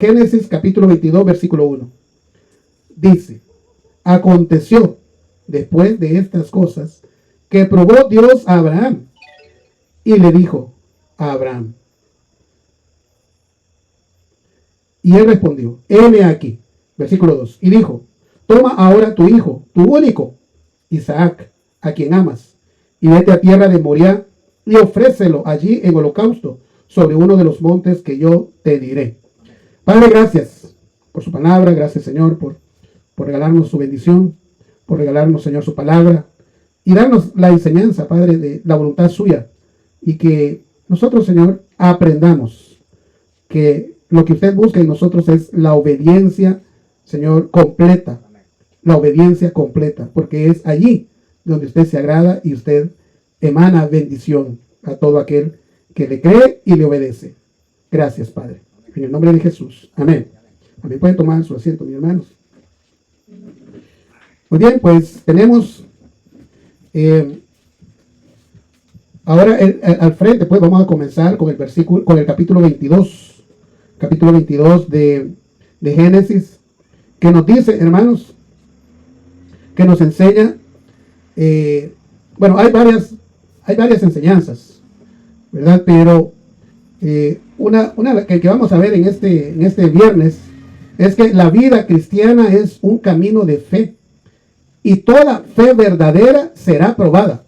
Génesis capítulo 22, versículo 1. Dice, aconteció después de estas cosas que probó Dios a Abraham y le dijo a Abraham. Y él respondió, heme aquí, versículo 2, y dijo, toma ahora tu hijo, tu único, Isaac, a quien amas, y vete a tierra de Moriah y ofrécelo allí en holocausto sobre uno de los montes que yo te diré. Padre, gracias por su palabra, gracias Señor por regalarnos su bendición, por regalarnos Señor su palabra y darnos la enseñanza, Padre, de la voluntad suya, y que nosotros Señor aprendamos que lo que usted busca en nosotros es la obediencia, Señor, completa. La obediencia completa, porque es allí donde usted se agrada y usted emana bendición a todo aquel que le cree y le obedece. Gracias, Padre. En el nombre de Jesús. Amén. Amén. Pueden tomar su asiento, mis hermanos. Muy bien, pues tenemos ahora al frente, pues vamos a comenzar con el versículo, con el capítulo 22. Capítulo 22 de Génesis, que nos dice, hermanos, que nos enseña, bueno, hay varias enseñanzas, ¿verdad? Pero una que vamos a ver en este viernes es que la vida cristiana es un camino de fe y toda fe verdadera será probada.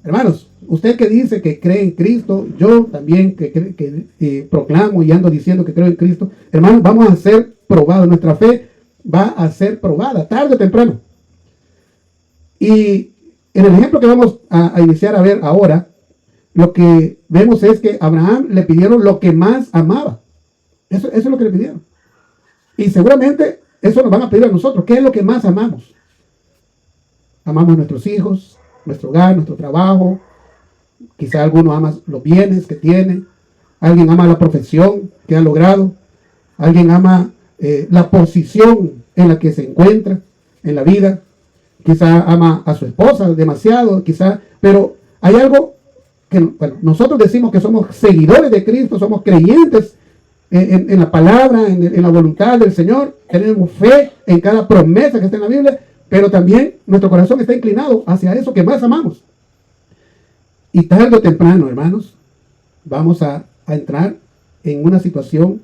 Hermanos, usted que dice que cree en Cristo, yo también que proclamo y ando diciendo que creo en Cristo, hermanos, vamos a ser probados, nuestra fe va a ser probada tarde o temprano. Y en el ejemplo que vamos a iniciar a ver ahora, lo que vemos es que a Abraham le pidieron lo que más amaba. Eso es lo que le pidieron. Y seguramente eso nos van a pedir a nosotros. ¿Qué es lo que más amamos? Amamos a nuestros hijos, nuestro hogar, nuestro trabajo. Quizá alguno ama los bienes que tiene. Alguien ama la profesión que ha logrado. Alguien ama la posición en la que se encuentra en la vida. Quizá ama a su esposa demasiado, quizá, pero hay algo que, bueno, nosotros decimos que somos seguidores de Cristo, somos creyentes en la palabra, en la voluntad del Señor, tenemos fe en cada promesa que está en la Biblia, pero también nuestro corazón está inclinado hacia eso que más amamos. Y tarde o temprano, hermanos, vamos a entrar en una situación,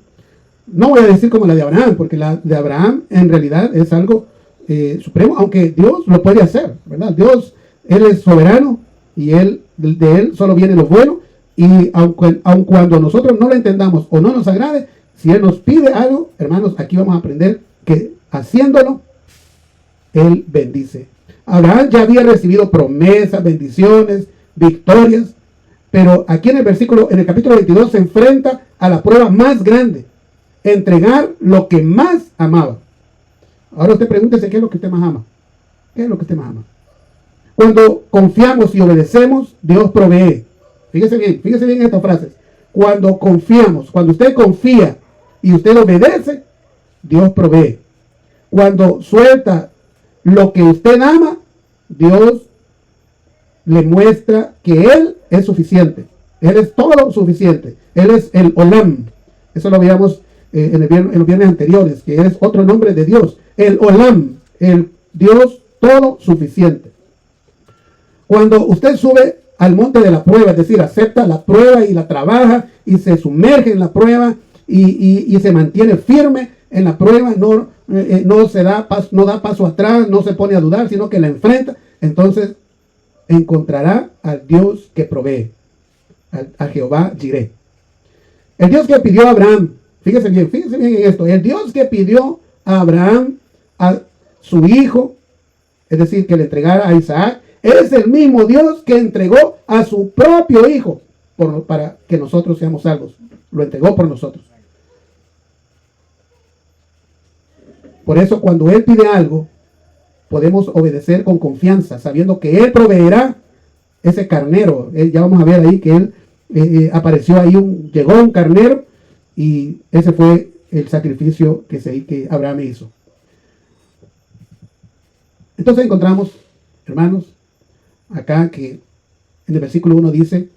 no voy a decir como la de Abraham, porque la de Abraham en realidad es algo supremo, aunque Dios lo puede hacer, ¿verdad? Dios, Él es soberano y de Él solo viene lo bueno, y aun cuando nosotros no lo entendamos o no nos agrade, si Él nos pide algo, hermanos, aquí vamos a aprender que haciéndolo, Él bendice. Abraham ya había recibido promesas, bendiciones, victorias, pero aquí en el capítulo 22 se enfrenta a la prueba más grande, entregar lo que más amaba. Ahora usted pregúntese qué es lo que usted más ama. ¿Qué es lo que usted más ama? Cuando confiamos y obedecemos, Dios provee. Fíjese bien estas frases. Cuando confiamos, cuando usted confía y usted obedece, Dios provee. Cuando suelta lo que usted ama, Dios le muestra que Él es suficiente. Él es todo suficiente. Él es el Olam. Eso lo veíamos en los viernes anteriores, que es otro nombre de Dios. El Olam, el Dios todo suficiente. Cuando usted sube al monte de la prueba, es decir, acepta la prueba y la trabaja y se sumerge en la prueba y se mantiene firme en la prueba, no da paso atrás, no se pone a dudar, sino que la enfrenta, entonces encontrará al Dios que provee, a Jehová Jireh. El Dios que pidió a Abraham, fíjese bien en esto, el Dios que pidió a Abraham a su hijo, es decir, que le entregara a Isaac, es el mismo Dios que entregó a su propio hijo para que nosotros seamos salvos. Lo entregó por nosotros. Por eso cuando Él pide algo, podemos obedecer con confianza, sabiendo que Él proveerá ese carnero. Ya vamos a ver ahí que Él apareció ahí, llegó un carnero, y ese fue el sacrificio que Abraham hizo. Entonces encontramos, hermanos, acá que en el versículo 1 dice,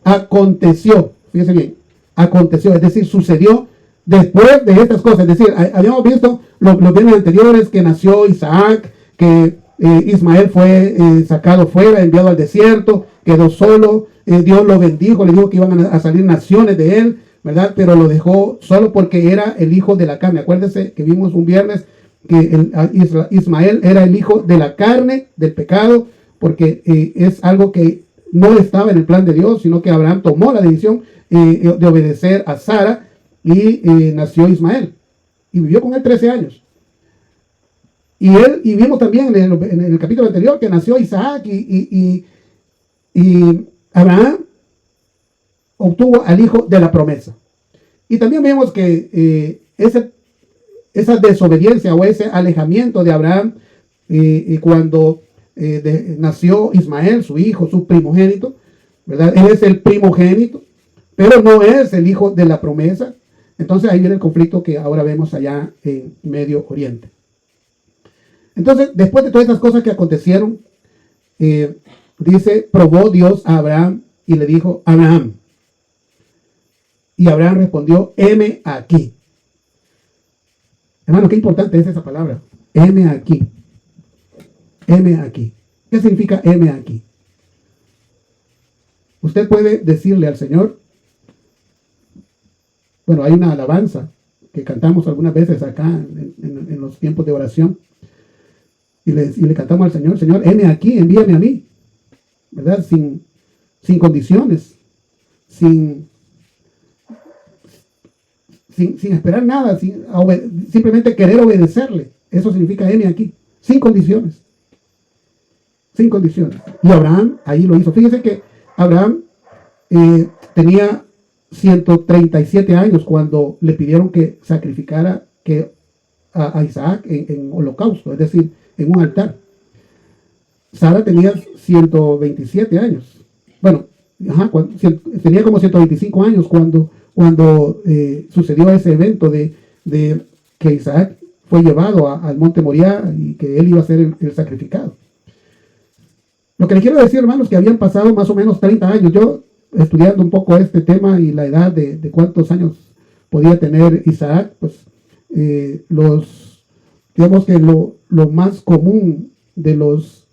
aconteció, fíjense bien, aconteció, es decir, sucedió después de estas cosas. Es decir, habíamos visto los bienes anteriores, que nació Isaac, que Ismael fue sacado fuera, enviado al desierto, quedó solo, Dios lo bendijo, le dijo que iban a salir naciones de él, ¿verdad? Pero lo dejó solo porque era el hijo de la carne. Acuérdense que vimos un viernes que Ismael era el hijo de la carne, del pecado, porque es algo que no estaba en el plan de Dios, sino que Abraham tomó la decisión de obedecer a Sara y nació Ismael. Y vivió con él 13 años. Y vimos también en el capítulo anterior que nació Isaac y Abraham obtuvo al hijo de la promesa. Y también vemos que esa desobediencia o ese alejamiento de Abraham cuando nació Ismael, su hijo, su primogénito, ¿verdad? Él es el primogénito, pero no es el hijo de la promesa. Entonces ahí viene el conflicto que ahora vemos allá en Medio Oriente. Entonces, después de todas estas cosas que acontecieron, dice, probó Dios a Abraham y le dijo, Abraham. Y Abraham respondió, heme aquí. Hermano, qué importante es esa palabra. Heme aquí. Heme aquí. ¿Qué significa heme aquí? Usted puede decirle al Señor, bueno, hay una alabanza que cantamos algunas veces acá en los tiempos de oración. Y le cantamos al Señor, Señor, heme aquí, envíame a mí, ¿verdad? Sin condiciones, sin esperar nada, simplemente querer obedecerle. Eso significa heme aquí, sin condiciones. Sin condiciones. Y Abraham ahí lo hizo. Fíjense que Abraham tenía 137 años cuando le pidieron que sacrificara a Isaac en holocausto, es decir, en un altar. Sara tenía 127 años. Bueno, tenía como 125 años cuando sucedió ese evento de que Isaac fue llevado al monte Moriah y que él iba a ser el sacrificado. Lo que le quiero decir, hermanos, que habían pasado más o menos 30 años. Yo, estudiando un poco este tema y la edad de cuántos años podía tener Isaac, pues digamos que lo más común de los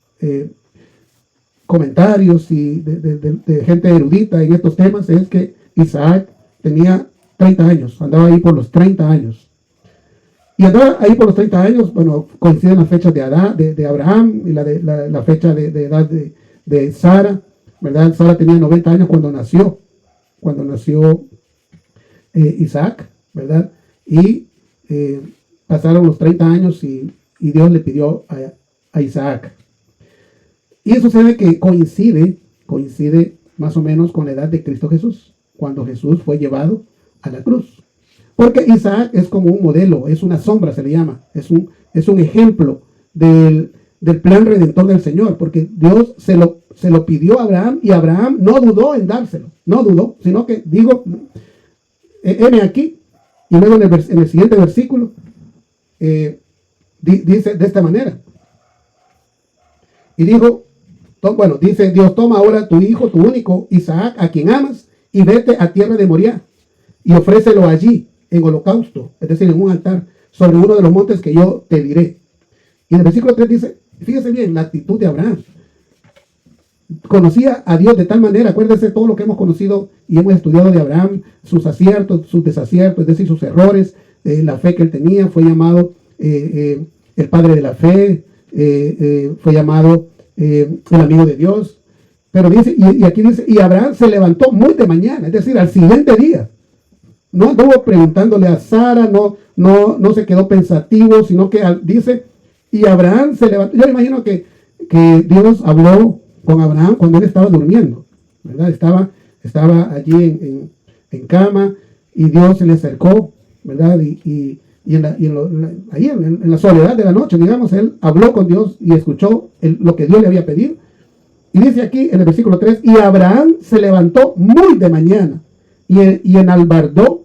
comentarios y de gente erudita en estos temas es que Isaac tenía 30 años, andaba ahí por los 30 años. Y andaba ahí por los 30 años, bueno, coinciden las fechas de Abraham y la fecha de edad de Sara, ¿verdad? Sara tenía 90 años cuando nació Isaac, ¿verdad? Y pasaron los 30 años y Dios le pidió a Isaac. Y eso se ve que coincide más o menos con la edad de Cristo Jesús, cuando Jesús fue llevado a la cruz. Porque Isaac es como un modelo, es una sombra, se le llama, es un ejemplo del plan redentor del Señor, porque Dios se lo pidió a Abraham y Abraham no dudó en dárselo, no dudó, sino que digo, heme aquí, y luego en el siguiente versículo dice de esta manera, y dijo, dice Dios, toma ahora tu hijo, tu único Isaac, a quien amas, y vete a tierra de Moriah, y ofrécelo allí, en holocausto, es decir, en un altar, sobre uno de los montes que yo te diré. Y en el versículo 3 dice, fíjese bien, la actitud de Abraham. Conocía a Dios de tal manera, acuérdense todo lo que hemos conocido y hemos estudiado de Abraham, sus aciertos, sus desaciertos, es decir, sus errores, la fe que él tenía, fue llamado el padre de la fe, fue llamado el amigo de Dios. Pero dice, y aquí dice, y Abraham se levantó muy de mañana, es decir, al siguiente día. No anduvo preguntándole a Sara, no se quedó pensativo, sino que dice, y Abraham se levantó. Yo imagino que Dios habló con Abraham cuando él estaba durmiendo, ¿verdad? Estaba allí en cama y Dios se le acercó, ¿verdad? Y ahí en la soledad de la noche, digamos, él habló con Dios y escuchó lo que Dios le había pedido. Y dice aquí en el versículo 3, y Abraham se levantó muy de mañana y enalbardó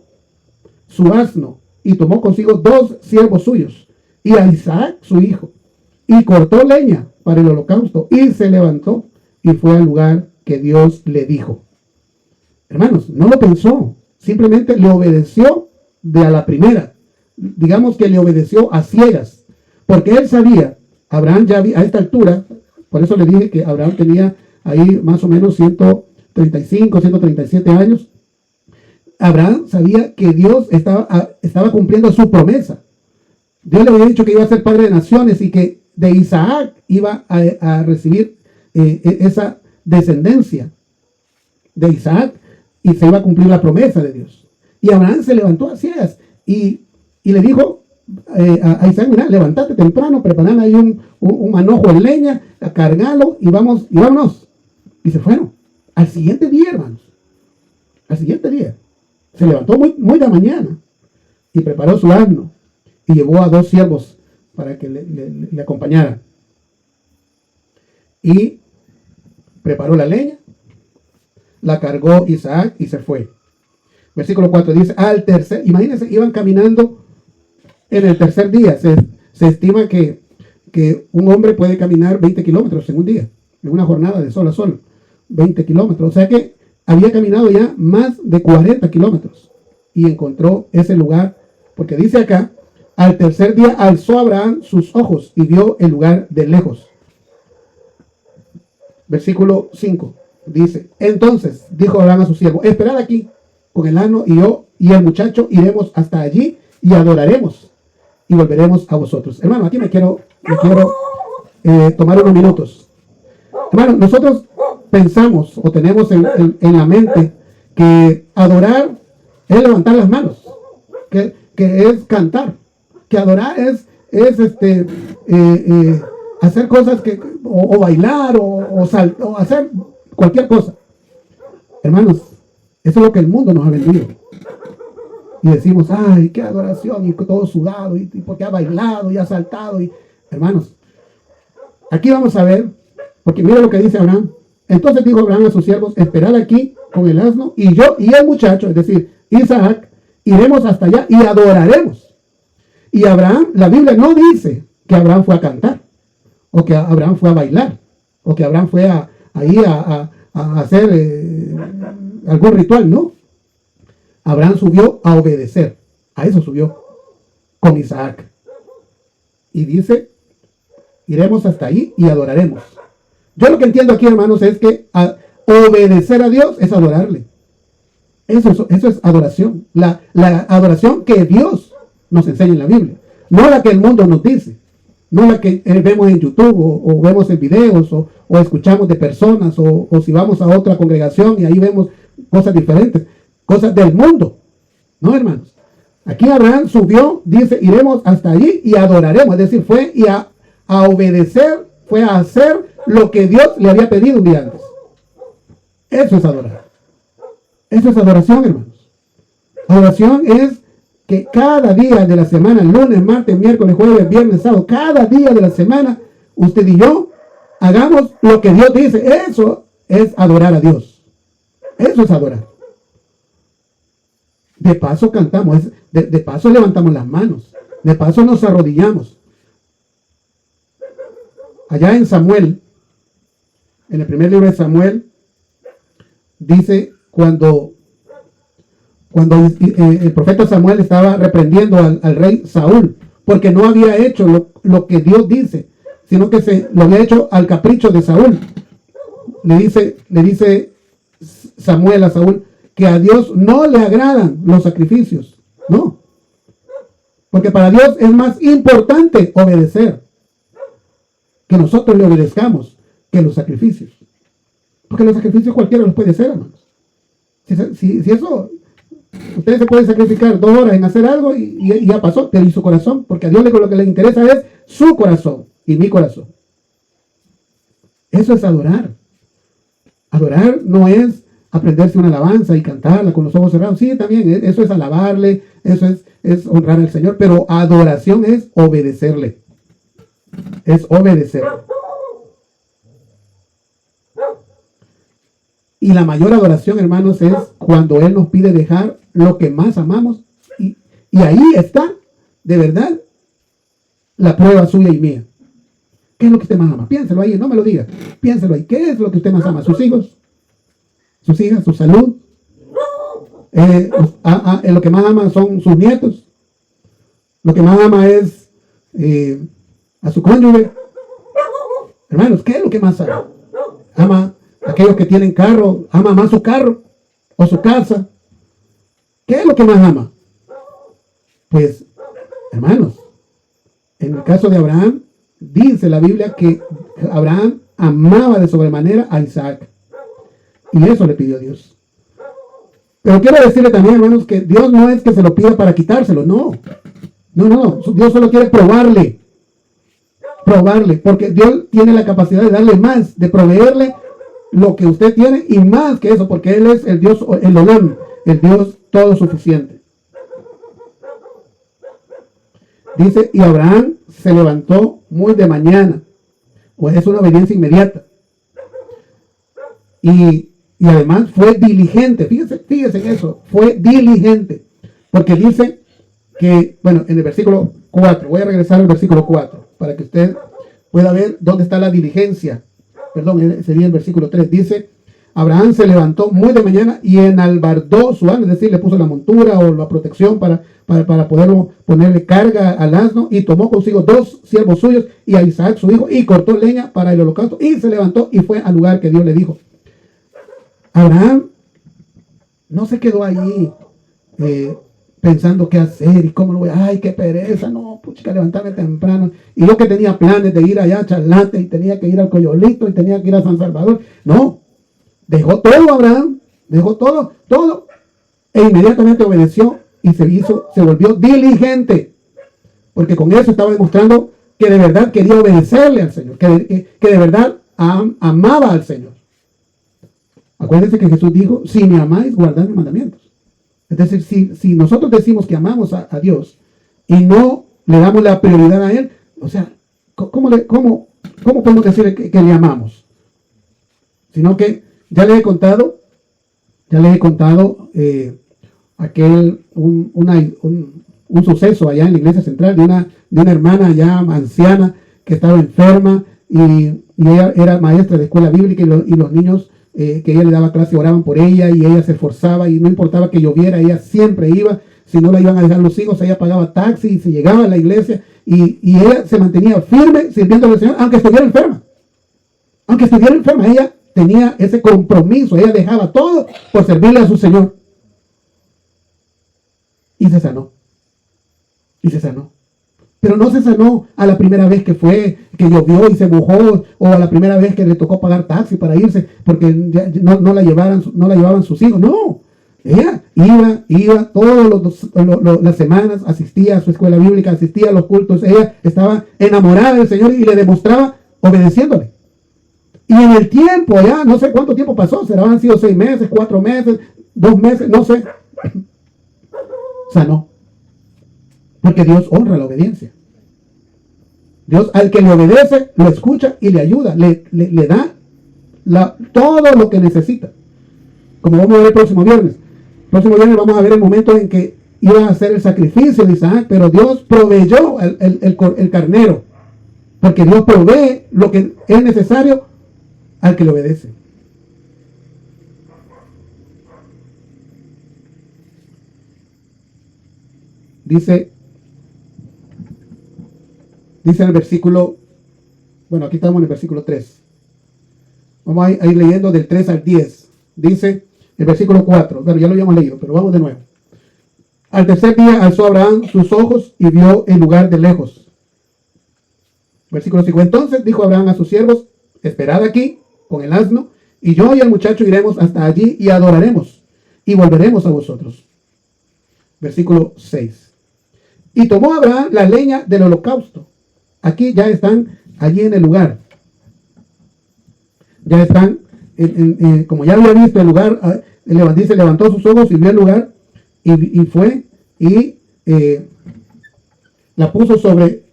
su asno y tomó consigo 2 siervos suyos y a Isaac su hijo y cortó leña para el holocausto y se levantó y fue al lugar que Dios le dijo. Hermanos, no lo pensó, simplemente le obedeció de a la primera. Digamos que le obedeció a ciegas, porque él sabía, Abraham ya a esta altura, por eso le dije que Abraham tenía ahí más o menos 135, 137 años. Abraham sabía que Dios estaba cumpliendo su promesa. Dios le había dicho que iba a ser padre de naciones y que de Isaac iba a recibir esa descendencia de Isaac y se iba a cumplir la promesa de Dios. Y Abraham se levantó a ciegas y le dijo a Isaac, mira, levántate temprano, preparan ahí un manojo de leña, cargalo y vámonos. Y se fueron. Al siguiente día, hermanos, al siguiente día, se levantó muy de mañana y preparó su asno y llevó a 2 siervos para que le acompañaran. Y preparó la leña, la cargó Isaac y se fue. Versículo 4 dice, imagínense, iban caminando en el tercer día. Se estima que un hombre puede caminar 20 kilómetros en un día, en una jornada de sol a sol, 20 kilómetros. O sea que había caminado ya más de 40 kilómetros y encontró ese lugar, porque dice acá, al tercer día alzó Abraham sus ojos y vio el lugar de lejos. Versículo 5 dice, entonces dijo Abraham a su siervo, esperad aquí con el asno y yo y el muchacho iremos hasta allí y adoraremos y volveremos a vosotros. Hermano, aquí me quiero tomar unos minutos. Hermano, nosotros pensamos o tenemos en la mente que adorar es levantar las manos, que es cantar, que adorar es hacer cosas o bailar o hacer cualquier cosa. Hermanos, eso es lo que el mundo nos ha vendido. Y decimos, ay, qué adoración, y todo sudado, y porque ha bailado y ha saltado. Hermanos, aquí vamos a ver, porque mira lo que dice Abraham. Entonces dijo Abraham a sus siervos, esperad aquí con el asno, y yo y el muchacho, es decir, Isaac, iremos hasta allá y adoraremos. Y Abraham, la Biblia no dice que Abraham fue a cantar, o que Abraham fue a bailar, o que Abraham fue a hacer algún ritual, no. Abraham subió a obedecer, a eso subió con Isaac. Y dice, iremos hasta ahí y adoraremos. Yo lo que entiendo aquí, hermanos, es que obedecer a Dios es adorarle. Eso es adoración. La adoración que Dios nos enseña en la Biblia. No la que el mundo nos dice. No la que vemos en YouTube o vemos en videos o escuchamos de personas o si vamos a otra congregación y ahí vemos cosas diferentes. Cosas del mundo. No, hermanos. Aquí Abraham subió, dice, iremos hasta allí y adoraremos. Es decir, fue a obedecer, fue a hacer lo que Dios le había pedido un día antes. Eso es adorar. Eso es adoración, hermanos. Adoración es que cada día de la semana, lunes, martes, miércoles, jueves, viernes, sábado, cada día de la semana, usted y yo hagamos lo que Dios dice. Eso es adorar a Dios. Eso es adorar. De paso cantamos, de paso levantamos las manos, de paso nos arrodillamos. Allá en Samuel, en el primer libro de Samuel, dice cuando el profeta Samuel estaba reprendiendo al rey Saúl, porque no había hecho lo que Dios dice, sino que lo había hecho al capricho de Saúl. Le dice Samuel a Saúl que a Dios no le agradan los sacrificios, no, porque para Dios es más importante obedecer, que nosotros le obedezcamos, que los sacrificios, porque los sacrificios cualquiera los puede hacer, hermanos. Si eso, ustedes se pueden sacrificar 2 horas en hacer algo y ya pasó, pero y su corazón, porque a Dios lo que le interesa es su corazón y mi corazón. Eso es adorar. Adorar no es aprenderse una alabanza y cantarla con los ojos cerrados. Sí, también, eso es alabarle, eso es honrar al Señor, pero adoración es obedecerle. Es obedecer. Y la mayor adoración, hermanos, es cuando Él nos pide dejar lo que más amamos. Y ahí está, de verdad, la prueba suya y mía. ¿Qué es lo que usted más ama? Piénselo ahí, no me lo diga. Piénselo ahí. ¿Qué es lo que usted más ama? ¿Sus hijos? ¿Sus hijas? ¿Su salud? Lo que más ama son sus nietos. Lo que más ama es a su cónyuge. Hermanos, ¿qué es lo que más ama? Ama a aquellos que tienen carro, ama más su carro o su casa. ¿Qué es lo que más ama? Pues, hermanos, en el caso de Abraham, dice la Biblia que Abraham amaba de sobremanera a Isaac. Y eso le pidió Dios. Pero quiero decirle también, hermanos, que Dios no es que se lo pida para quitárselo, no. No. Dios solo quiere probarle, porque Dios tiene la capacidad de darle más, de proveerle lo que usted tiene y más que eso, porque Él es el Dios, el Olón, el Dios todo suficiente. Dice, y Abraham se levantó muy de mañana, pues es una obediencia inmediata. Y además fue diligente, fíjese en eso, fue diligente, porque dice que, bueno, en el versículo 4, voy a regresar al versículo 4, para que usted pueda ver dónde está la diligencia. Perdón, sería el versículo 3, dice, Abraham se levantó muy de mañana y enalbardó su asno, es decir, le puso la montura o la protección para poderlo ponerle carga al asno, y tomó consigo 2 siervos suyos y a Isaac su hijo, y cortó leña para el holocausto, y se levantó y fue al lugar que Dios le dijo. Abraham no se quedó allí pensando qué hacer y cómo lo voy a, ay, qué pereza, no, pucha, levantarme temprano. Y yo que tenía planes de ir allá a Charlate y tenía que ir al Coyolito y tenía que ir a San Salvador. No, dejó todo Abraham, dejó todo, e inmediatamente obedeció y se volvió diligente. Porque con eso estaba demostrando que de verdad quería obedecerle al Señor, que de verdad amaba al Señor. Acuérdense que Jesús dijo, si me amáis, guardad mis mandamientos. Es decir, si nosotros decimos que amamos a Dios y no le damos la prioridad a Él, o sea, ¿cómo podemos decir que le amamos? Sino que ya les he contado un suceso allá en la iglesia central de una hermana ya anciana que estaba enferma y ella era maestra de escuela bíblica y los niños que ella le daba clase oraban por ella y ella se esforzaba y no importaba que lloviera, ella siempre iba. Si no la iban a dejar los hijos, ella pagaba taxi y se llegaba a la iglesia y ella se mantenía firme sirviendo al Señor, aunque estuviera enferma. Ella tenía ese compromiso, ella dejaba todo por servirle a su Señor. Y se sanó. Pero no se sanó a la primera vez que llovió y se mojó, o a la primera vez que le tocó pagar taxi para irse porque ya no la llevaban sus hijos. No, ella iba todas las semanas, asistía a su escuela bíblica, asistía a los cultos. Ella estaba enamorada del Señor y le demostraba obedeciéndole. Y en el tiempo, ya no sé cuánto tiempo pasó, han sido 6 meses, 4 meses, 2 meses, no sé, sanó. Porque Dios honra la obediencia. Dios al que le obedece, lo escucha y le ayuda, le da todo lo que necesita. Como vamos a ver el próximo viernes. El próximo viernes vamos a ver el momento en que iba a hacer el sacrificio de Isaac, pero Dios proveyó el carnero. Porque Dios provee lo que es necesario al que le obedece. Dice en el versículo, bueno, aquí estamos en el versículo 3. Vamos a ir leyendo del 3 al 10. Dice el versículo 4. Bueno, ya lo habíamos leído, pero vamos de nuevo. Al tercer día alzó Abraham sus ojos y vio el lugar de lejos. Versículo 5. Entonces dijo Abraham a sus siervos, esperad aquí con el asno, y yo y el muchacho iremos hasta allí y adoraremos, y volveremos a vosotros. Versículo 6. Y tomó Abraham la leña del holocausto. Aquí ya están allí en el lugar. Ya están, como ya había visto el lugar, dice, levantó sus ojos y vio el lugar, y fue y la puso sobre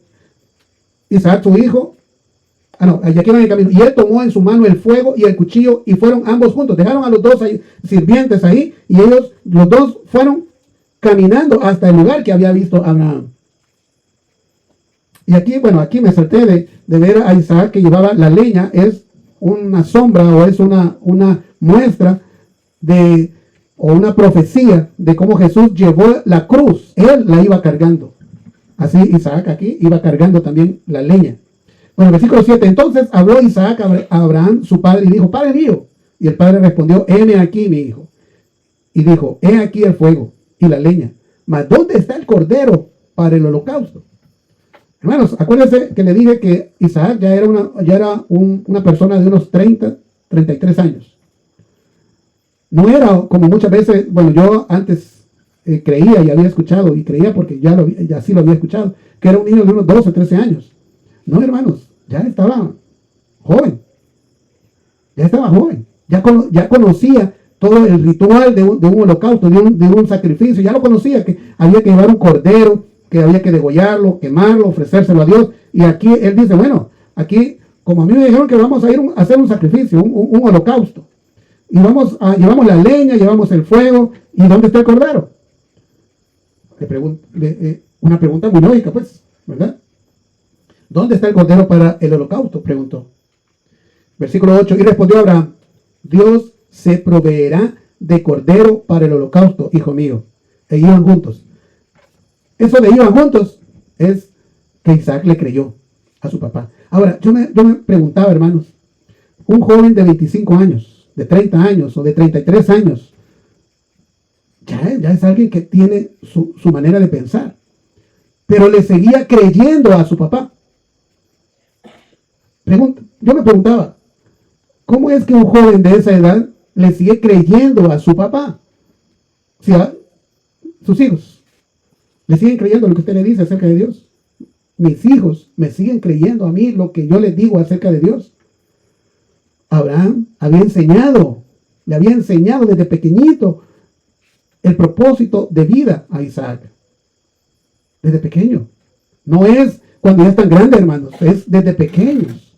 Isaac su hijo. Allá aquí en el camino. Y él tomó en su mano el fuego y el cuchillo y fueron ambos juntos. Dejaron a los dos sirvientes ahí y ellos, los dos, fueron caminando hasta el lugar que había visto Abraham. Y aquí, bueno, aquí me salté de ver a Isaac que llevaba la leña. Es una sombra o es una muestra de o una profecía de cómo Jesús llevó la cruz. Él la iba cargando. Así Isaac aquí iba cargando también la leña. Bueno, versículo 7. Entonces habló Isaac a Abraham, su padre, y dijo: Padre mío. Y el padre respondió: heme aquí, mi hijo. Y dijo: he aquí el fuego y la leña, mas ¿dónde está el cordero para el holocausto? Hermanos, acuérdense que le dije que Isaac ya era una persona de unos 33 años. No era como muchas veces, bueno, yo antes creía y había escuchado, y creía porque ya sí lo había escuchado, que era un niño de unos 12, 13 años. No, hermanos, ya estaba joven. Ya estaba joven. Ya conocía todo el ritual de un holocausto, de un sacrificio. Ya lo conocía, que había que llevar un cordero, que había que degollarlo, quemarlo, ofrecérselo a Dios. Y aquí él dice: bueno, aquí, como a mí me dijeron que vamos a ir a hacer un sacrificio, un holocausto. Y llevamos la leña, llevamos el fuego. ¿Y dónde está el cordero? Una pregunta muy lógica, pues, ¿verdad? ¿Dónde está el cordero para el holocausto?, preguntó. Versículo 8. Y respondió Abraham: Dios se proveerá de cordero para el holocausto, hijo mío. E iban juntos. Eso de iban juntos es que Isaac le creyó a su papá. Ahora, yo me preguntaba, hermanos, un joven de 25 años, de 30 años o de 33 años, ya es alguien que tiene su manera de pensar, pero le seguía creyendo a su papá. Yo me preguntaba, ¿cómo es que un joven de esa edad le sigue creyendo a su papá? Si sus hijos le siguen creyendo lo que usted le dice acerca de Dios. Mis hijos me siguen creyendo a mí lo que yo les digo acerca de Dios. Abraham le había enseñado desde pequeñito el propósito de vida a Isaac. Desde pequeño. No es cuando ya están grandes, hermanos, es desde pequeños.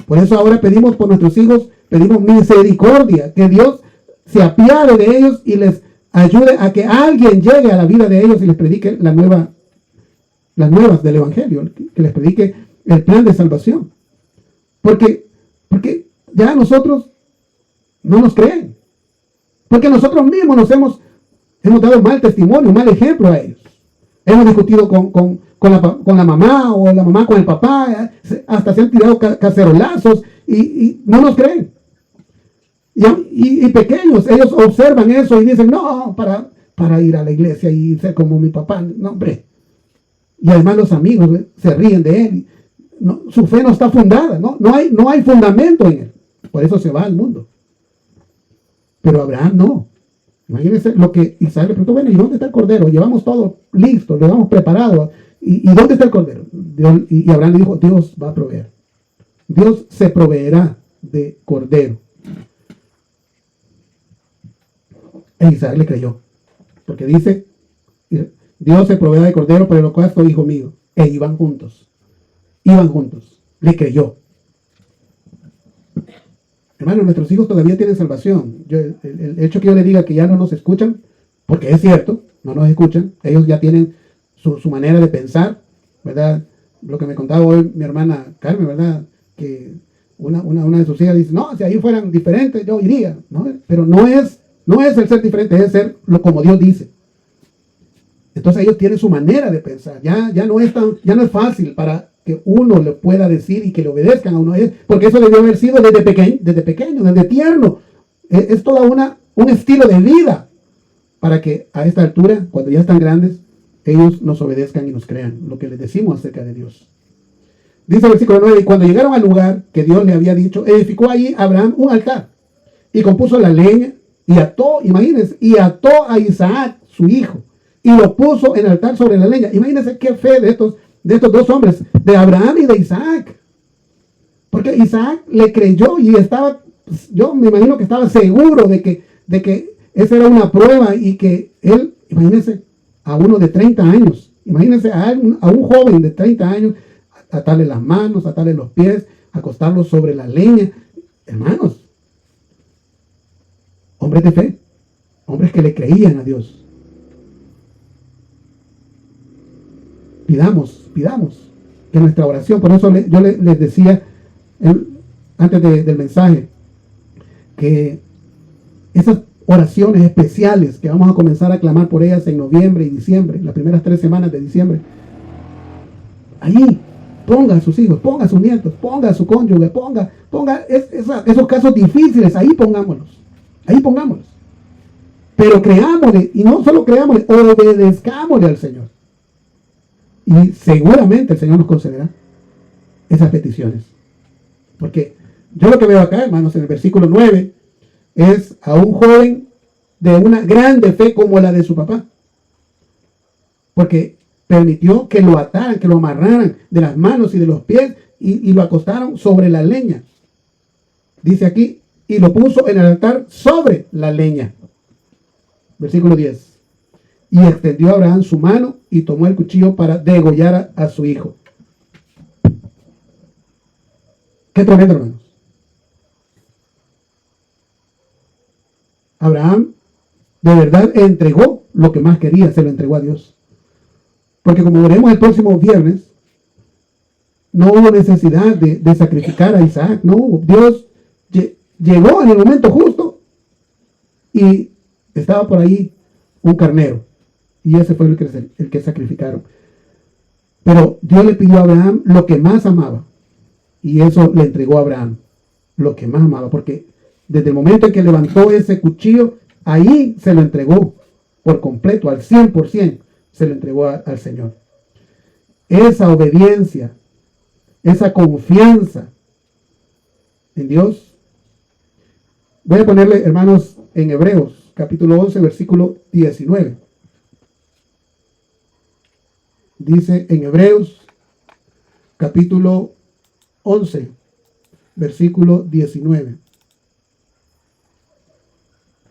Por eso ahora pedimos por nuestros hijos, pedimos misericordia, que Dios se apiade de ellos y les ayude a que alguien llegue a la vida de ellos y les predique las nuevas del Evangelio, que les predique el plan de salvación. Porque ya nosotros no nos creen. Porque nosotros mismos hemos dado mal testimonio, mal ejemplo a ellos. Hemos discutido con la mamá o la mamá con el papá, hasta se han tirado cacerolazos y no nos creen. Y pequeños, ellos observan eso y dicen: no, para ir a la iglesia y ser como mi papá, no, hombre. Y además los amigos se ríen de él. No, su fe no está fundada, no hay fundamento en él. Por eso se va al mundo. Pero Abraham no. Imagínense lo que Isaac le preguntó: bueno, ¿y dónde está el cordero? Llevamos todo listo, lo llevamos preparado. ¿Y dónde está el cordero? Y Abraham le dijo: Dios va a proveer. Dios se proveerá de cordero. E Isaac le creyó. Porque dice: Dios se proveerá de cordero para el holocausto, hijo mío. E iban juntos. Le creyó. Hermano, nuestros hijos todavía tienen salvación. El hecho que yo le diga que ya no nos escuchan, porque es cierto, no nos escuchan. Ellos ya tienen su manera de pensar, ¿verdad? Lo que me contaba hoy mi hermana Carmen, ¿verdad? Que una de sus hijas dice: no, si ahí fueran diferentes, yo iría, ¿no? Pero no es el ser diferente, es ser como Dios dice. Entonces ellos tienen su manera de pensar. Ya no es fácil para que uno le pueda decir y que le obedezcan a uno, porque eso debió haber sido desde pequeño, desde tierno. Es toda un estilo de vida para que a esta altura, cuando ya están grandes, ellos nos obedezcan y nos crean lo que les decimos acerca de Dios. Dice el versículo 9: y cuando llegaron al lugar que Dios le había dicho, edificó allí Abraham un altar y compuso la leña y ató a Isaac, su hijo, y lo puso en el altar sobre la leña. Imagínense qué fe de estos dos hombres, de Abraham y de Isaac. Porque Isaac le creyó y yo me imagino que estaba seguro de que esa era una prueba y que él, imagínense, a uno de 30 años, imagínense a un joven de 30 años, atarle las manos, atarle los pies, acostarlo sobre la leña. Hermanos, hombres de fe, hombres que le creían a Dios. Pidamos que nuestra oración, por eso yo les decía antes del mensaje, que oraciones especiales que vamos a comenzar a clamar por ellas en noviembre y diciembre, las primeras 3 semanas de diciembre. Allí ponga a sus hijos, ponga a sus nietos, ponga a su cónyuge, ponga esos casos difíciles, ahí pongámoslos. Pero creámosle, y no solo creámosle, obedezcámosle al Señor. Y seguramente el Señor nos concederá esas peticiones. Porque yo lo que veo acá, hermanos, en el versículo 9, es a un joven de una grande fe como la de su papá. Porque permitió que lo ataran, que lo amarraran de las manos y de los pies y lo acostaron sobre la leña. Dice aquí, y lo puso en el altar sobre la leña. Versículo 10. Y extendió a Abraham su mano y tomó el cuchillo para degollar a su hijo. Qué tremendo, hermanos. Abraham de verdad entregó lo que más quería, se lo entregó a Dios. Porque como veremos el próximo viernes, no hubo necesidad de sacrificar a Isaac, no hubo. Dios llegó en el momento justo y estaba por ahí un carnero. Y ese fue el que sacrificaron. Pero Dios le pidió a Abraham lo que más amaba. Y eso le entregó a Abraham, lo que más amaba. Porque desde el momento en que levantó ese cuchillo, ahí se lo entregó por completo, al 100%, se lo entregó al Señor. Esa obediencia, esa confianza en Dios. Voy a ponerle, hermanos, en Hebreos, capítulo 11, versículo 19. Dice en Hebreos, capítulo 11, versículo 19.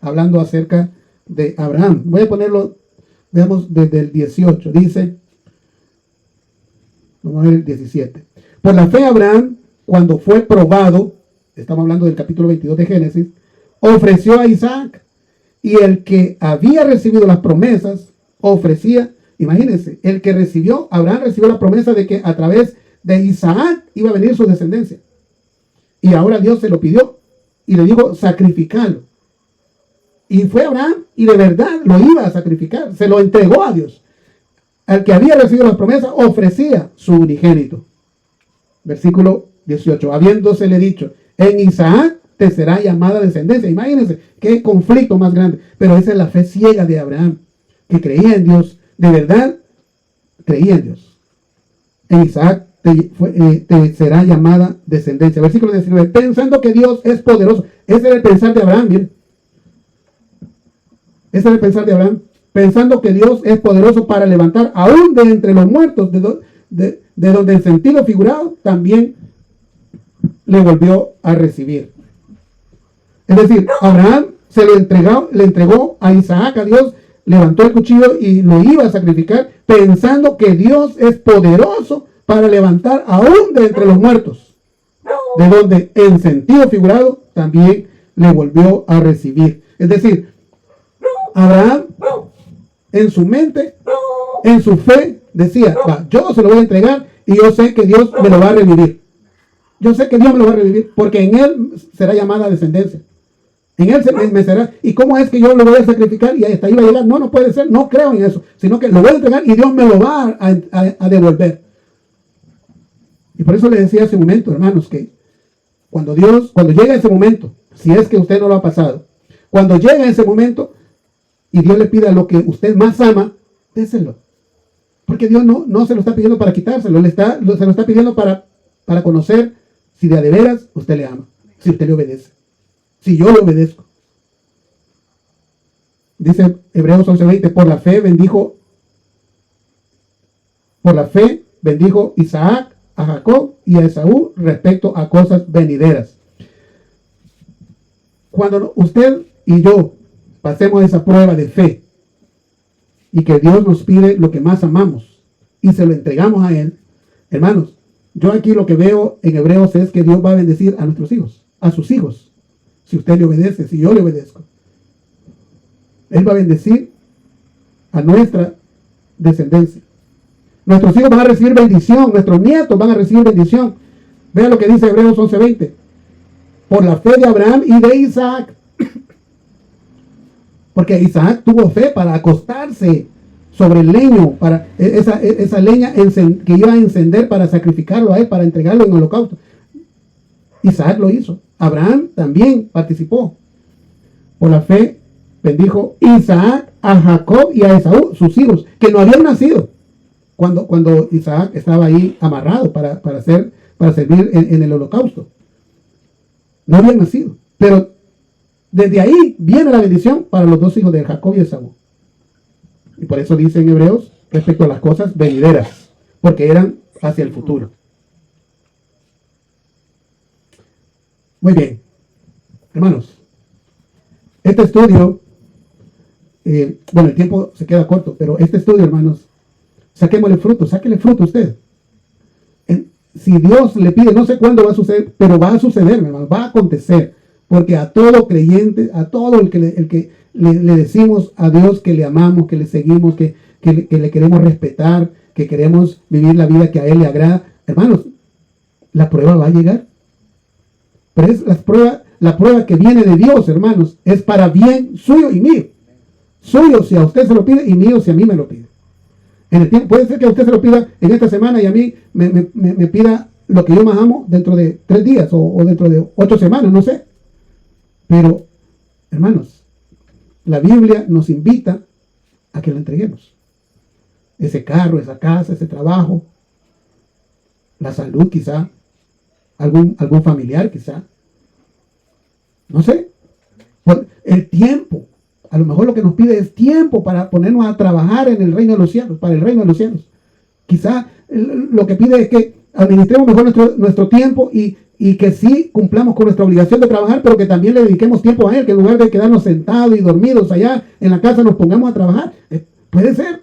Hablando acerca de Abraham. Voy a ponerlo, veamos, desde el 18. Dice, vamos a ver el 17. Por la fe Abraham, cuando fue probado, estamos hablando del capítulo 22 de Génesis, ofreció a Isaac, y el que había recibido las promesas, ofrecía, imagínense, el que recibió, Abraham recibió la promesa de que a través de Isaac iba a venir su descendencia. Y ahora Dios se lo pidió, y le dijo, sacrificalo. Y fue Abraham y de verdad lo iba a sacrificar. Se lo entregó a Dios. Al que había recibido las promesas ofrecía su unigénito. Versículo 18. Habiéndosele dicho, en Isaac te será llamada descendencia. Imagínense qué conflicto más grande. Pero esa es la fe ciega de Abraham, que creía en Dios. De verdad creía en Dios. En Isaac te será llamada descendencia. Versículo 19. Pensando que Dios es poderoso. Ese era el pensar de Abraham, miren. Ese es el pensar de Abraham, pensando que Dios es poderoso para levantar aún de entre los muertos, de donde en sentido figurado también le volvió a recibir. Es decir, Abraham le entregó a Isaac, a Dios, levantó el cuchillo y lo iba a sacrificar, pensando que Dios es poderoso para levantar aún de entre los muertos, de donde en sentido figurado también le volvió a recibir. Es decir, Abraham, en su mente, en su fe, decía, yo se lo voy a entregar y yo sé que Dios me lo va a revivir. Yo sé que Dios me lo va a revivir porque en él será llamada descendencia. En él me será. ¿Y cómo es que yo lo voy a sacrificar y hasta ahí va a llegar? No puede ser, no creo en eso, sino que lo voy a entregar y Dios me lo va a devolver. Y por eso le decía hace un momento, hermanos, que cuando llega ese momento, si es que usted no lo ha pasado, cuando llega ese momento, y Dios le pida lo que usted más ama, déselo. Porque Dios no se lo está pidiendo para quitárselo, se lo está pidiendo para conocer si de veras usted le ama, si usted le obedece, si yo le obedezco. Dice Hebreos 11:20, por la fe bendijo Isaac a Jacob y a Esaú respecto a cosas venideras. Cuando usted y yo pasemos esa prueba de fe y que Dios nos pide lo que más amamos y se lo entregamos a Él, hermanos, yo aquí lo que veo en Hebreos es que Dios va a bendecir a nuestros hijos, a sus hijos, si usted le obedece, si yo le obedezco. Él va a bendecir a nuestra descendencia. Nuestros hijos van a recibir bendición, nuestros nietos van a recibir bendición. Vean lo que dice Hebreos 11:20. Por la fe de Abraham y de Isaac, Porque Isaac tuvo fe para acostarse sobre el leño, para esa leña que iba a encender para sacrificarlo a él, para entregarlo en holocausto. Isaac lo hizo. Abraham también participó. Por la fe bendijo Isaac a Jacob y a Esaú, sus hijos, que no habían nacido cuando Isaac estaba ahí amarrado para servir en el holocausto. No habían nacido. Pero desde ahí viene la bendición para los dos hijos de Jacob y Esaú. Y por eso dice en Hebreos respecto a las cosas venideras, porque eran hacia el futuro. Muy bien, hermanos, este estudio, bueno, el tiempo se queda corto, pero este estudio, hermanos, sáquele fruto a usted. Si Dios le pide, no sé cuándo va a suceder, pero va a suceder, hermanos, va a acontecer, porque a todo creyente, a todo el que le decimos a Dios que le amamos, que le seguimos, que le queremos respetar, que queremos vivir la vida que a Él le agrada, hermanos, la prueba va a llegar. Pero es la prueba que viene de Dios, hermanos, es para bien suyo y mío. Suyo si a usted se lo pide y mío si a mí me lo pide. En el tiempo, puede ser que a usted se lo pida en esta semana y a mí me pida lo que yo más amo dentro de 3 días o dentro de 8 semanas, no sé. Pero, hermanos, la Biblia nos invita a que lo entreguemos. Ese carro, esa casa, ese trabajo, la salud quizá, algún familiar quizá, no sé, el tiempo, a lo mejor lo que nos pide es tiempo para ponernos a trabajar en el reino de los cielos, para el reino de los cielos. Quizá lo que pide es que administremos mejor nuestro tiempo y que sí cumplamos con nuestra obligación de trabajar, pero que también le dediquemos tiempo a Él, que en lugar de quedarnos sentados y dormidos allá en la casa nos pongamos a trabajar. Puede ser.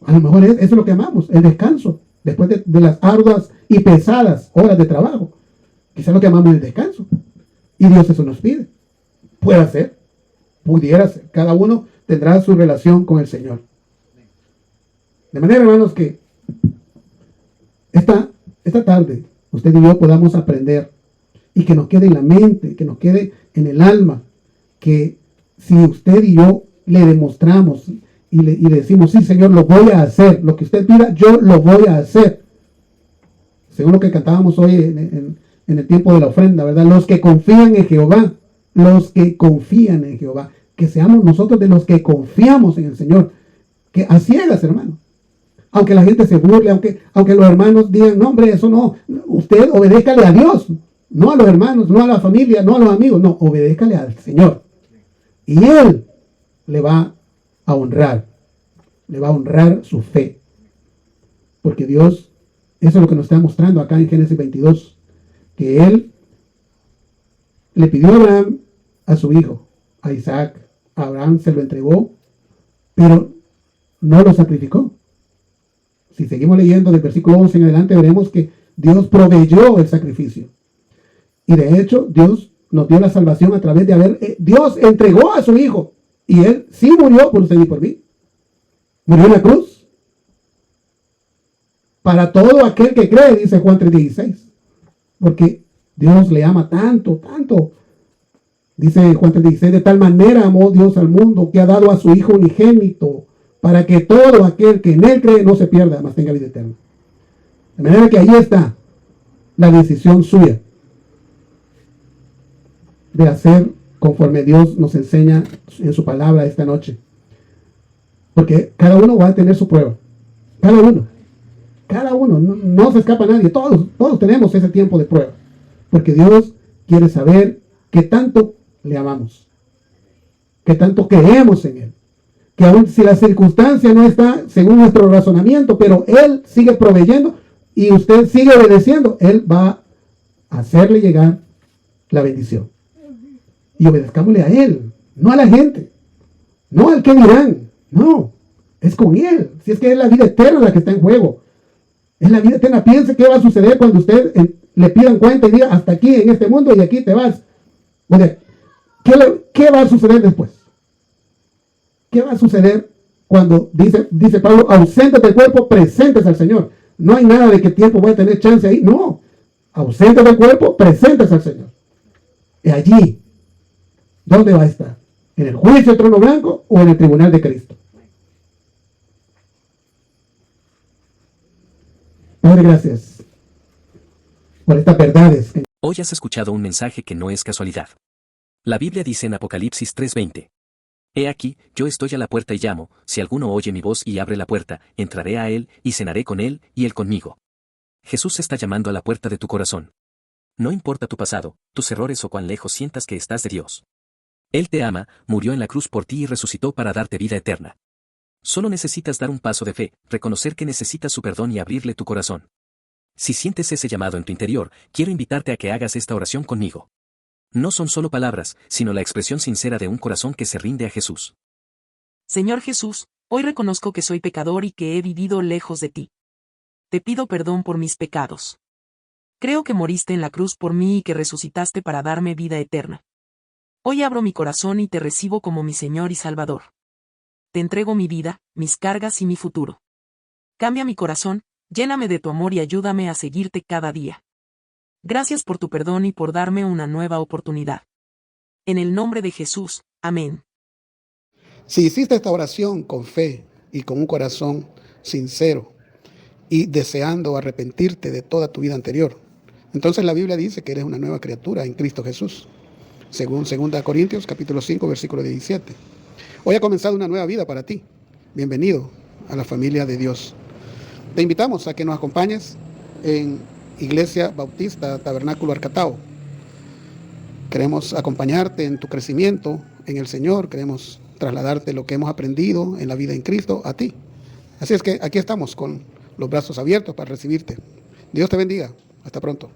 A lo mejor eso es lo que amamos, el descanso, después de las arduas y pesadas horas de trabajo. Quizás lo que amamos es el descanso. Y Dios eso nos pide. Puede ser, pudiera ser. Cada uno tendrá su relación con el Señor. De manera, hermanos, que esta tarde usted y yo podamos aprender y que nos quede en la mente, que nos quede en el alma, que si usted y yo le demostramos y le decimos, sí, Señor, lo voy a hacer, lo que usted pida, yo lo voy a hacer. Según lo que cantábamos hoy en el tiempo de la ofrenda, ¿verdad? Los que confían en Jehová, que seamos nosotros de los que confiamos en el Señor, que a ciegas, hermano. Aunque la gente se burle, aunque los hermanos digan, no, hombre, eso no, usted obedézcale a Dios, no a los hermanos, no a la familia, no a los amigos, no, obedézcale al Señor. Y Él le va a honrar su fe. Porque Dios, eso es lo que nos está mostrando acá en Génesis 22, que Él le pidió a Abraham a su hijo, a Isaac. A Abraham se lo entregó, pero no lo sacrificó. Si seguimos leyendo del versículo 11 en adelante, veremos que Dios proveyó el sacrificio. Y de hecho, Dios nos dio la salvación a través de Dios entregó a su hijo. Y Él sí murió por usted y por mí. Murió en la cruz. Para todo aquel que cree, dice Juan 3:16. Porque Dios le ama tanto, tanto. Dice Juan 3:16, de tal manera amó Dios al mundo que ha dado a su Hijo unigénito, para que todo aquel que en Él cree no se pierda, mas tenga vida eterna. De manera que ahí está la decisión suya de hacer conforme Dios nos enseña en su palabra esta noche. Porque cada uno va a tener su prueba. Cada uno, no se escapa nadie. Todos tenemos ese tiempo de prueba. Porque Dios quiere saber qué tanto le amamos, qué tanto creemos en Él. Que aun si la circunstancia no está según nuestro razonamiento, pero Él sigue proveyendo y usted sigue obedeciendo, Él va a hacerle llegar la bendición. Y obedezcámosle a Él, no a la gente, no al que dirán, no, es con Él. Si es que es la vida eterna la que está en juego, es la vida eterna. Piense qué va a suceder cuando usted le pidan cuenta y diga, hasta aquí en este mundo y aquí te vas. O sea, ¿qué va a suceder después? ¿Qué va a suceder cuando dice Pablo, ausentes del cuerpo, presentes al Señor? No hay nada de que tiempo voy a tener chance ahí. No, ausentes del cuerpo, presentes al Señor. Y allí, ¿dónde va a estar? ¿En el juicio del trono blanco o en el tribunal de Cristo? Padre, gracias por estas verdades. Hoy has escuchado un mensaje que no es casualidad. La Biblia dice en Apocalipsis 3:20. He aquí, yo estoy a la puerta y llamo, si alguno oye mi voz y abre la puerta, entraré a él, y cenaré con él, y él conmigo. Jesús está llamando a la puerta de tu corazón. No importa tu pasado, tus errores o cuán lejos sientas que estás de Dios. Él te ama, murió en la cruz por ti y resucitó para darte vida eterna. Solo necesitas dar un paso de fe, reconocer que necesitas su perdón y abrirle tu corazón. Si sientes ese llamado en tu interior, quiero invitarte a que hagas esta oración conmigo. No son solo palabras, sino la expresión sincera de un corazón que se rinde a Jesús. Señor Jesús, hoy reconozco que soy pecador y que he vivido lejos de ti. Te pido perdón por mis pecados. Creo que moriste en la cruz por mí y que resucitaste para darme vida eterna. Hoy abro mi corazón y te recibo como mi Señor y Salvador. Te entrego mi vida, mis cargas y mi futuro. Cambia mi corazón, lléname de tu amor y ayúdame a seguirte cada día. Gracias por tu perdón y por darme una nueva oportunidad. En el nombre de Jesús, amén. Si hiciste esta oración con fe y con un corazón sincero y deseando arrepentirte de toda tu vida anterior, entonces la Biblia dice que eres una nueva criatura en Cristo Jesús, según 2 Corintios capítulo 5, versículo 17. Hoy ha comenzado una nueva vida para ti. Bienvenido a la familia de Dios. Te invitamos a que nos acompañes en Iglesia Bautista Tabernáculo Arcatao. Queremos acompañarte en tu crecimiento en el Señor. Queremos trasladarte lo que hemos aprendido en la vida en Cristo a ti. Así es que aquí estamos con los brazos abiertos para recibirte. Dios te bendiga. Hasta pronto.